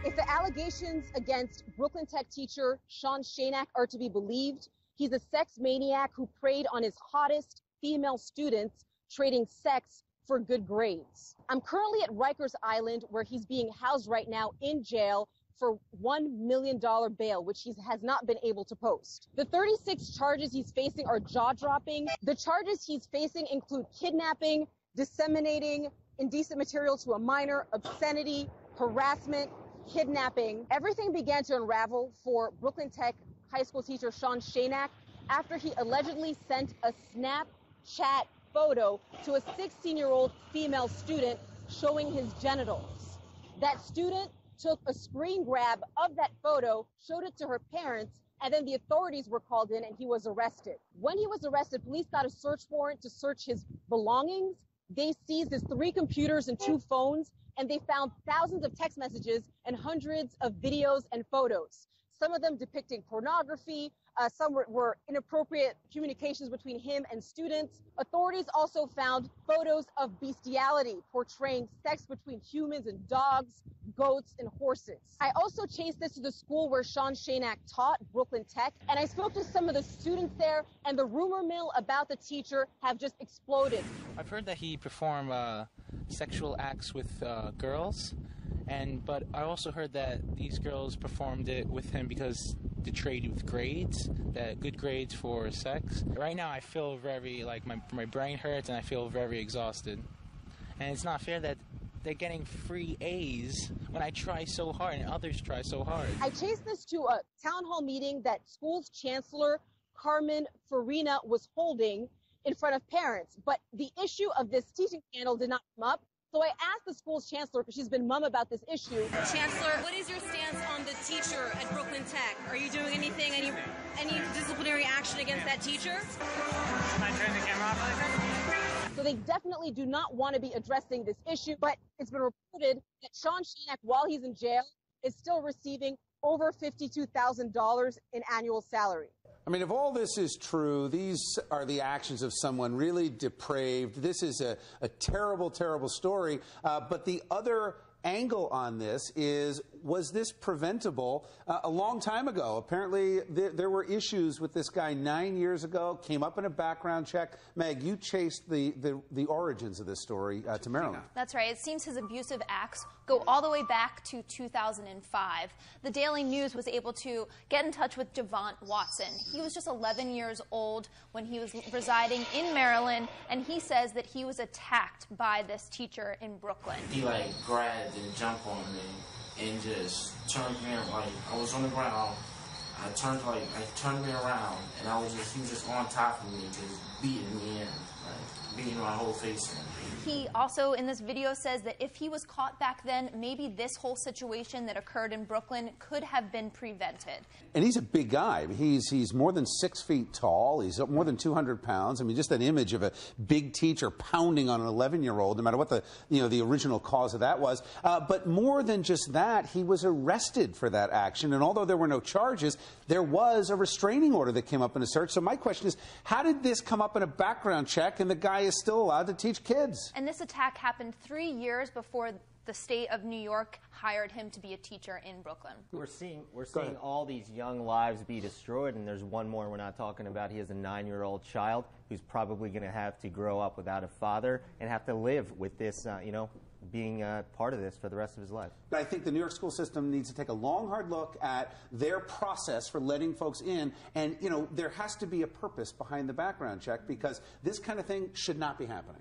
If the allegations against Brooklyn Tech teacher Sean Shaynak are to be believed, he's a sex maniac who preyed on his hottest female students, trading sex for good grades. I'm currently at Rikers Island, where he's being housed right now in jail for $1 million bail, which he has not been able to post. The 36 charges he's facing are jaw-dropping. The charges he's facing include kidnapping, disseminating indecent material to a minor, obscenity, harassment, kidnapping. Everything began to unravel for Brooklyn Tech high school teacher Sean Shaynak after he allegedly sent a Snapchat photo to a 16-year-old female student showing his genitals. That student took a screen grab of that photo, showed it to her parents, and then the authorities were called in and he was arrested. When he was arrested, police got a search warrant to search his belongings. They seized his 3 computers and 2 phones, and they found thousands of text messages and hundreds of videos and photos, some of them depicting pornography. Some were inappropriate communications between him and students. Authorities also found photos of bestiality portraying sex between humans and dogs, goats, and horses. I also chased this to the school where Sean Shaynak taught, Brooklyn Tech, and I spoke to some of the students there, and the rumor mill about the teacher have just exploded. I've heard that he performed sexual acts with girls, but I also heard that these girls performed it with him because to trade with grades, that good grades for sex. Right now I feel very, my brain hurts and I feel very exhausted. And it's not fair that they're getting free A's when I try so hard and others try so hard. I chased this to a town hall meeting that school's chancellor, Carmen Farina, was holding in front of parents. But the issue of this teaching scandal did not come up. So I asked the school's chancellor, because she's been mum about this issue. Chancellor, what is your stance on the teacher at Brooklyn Tech? Are you doing anything, any disciplinary action against that teacher? Am I turning the camera off really quick? So they definitely do not want to be addressing this issue, but it's been reported that Sean Shaynak, while he's in jail, is still receiving over $52,000 in annual salary. I mean, if all this is true, these are the actions of someone really depraved. This is a terrible, terrible story. But the other angle on this is, was this preventable a long time ago? Apparently, there were issues with this guy 9 years ago, came up in a background check. Meg, you chased the origins of this story to Maryland. That's right. It seems his abusive acts go all the way back to 2005. The Daily News was able to get in touch with Javon Watson. He was just 11 years old when he was residing in Maryland, and he says that he was attacked by this teacher in Brooklyn. He grabbed and jumped on me and just turned me around. I was on the ground. I turned me around, and he was just on top of me, just beating me in, beating my whole face in. He also, in this video, says that if he was caught back then, maybe this whole situation that occurred in Brooklyn could have been prevented. And he's a big guy. He's more than 6 feet tall. He's more than 200 pounds. I mean, just that image of a big teacher pounding on an 11-year-old, no matter what the original cause of that was. But more than just that, he was arrested for that action. And although there were no charges, there was a restraining order that came up in a search. So my question is, how did this come up in a background check and the guy is still allowed to teach kids? And this attack happened 3 years before the state of New York hired him to be a teacher in Brooklyn. We're seeing all these young lives be destroyed, and there's one more we're not talking about. He has a 9-year-old child who's probably going to have to grow up without a father and have to live with this, being part of this for the rest of his life. But I think the New York school system needs to take a long, hard look at their process for letting folks in. And, there has to be a purpose behind the background check, because this kind of thing should not be happening.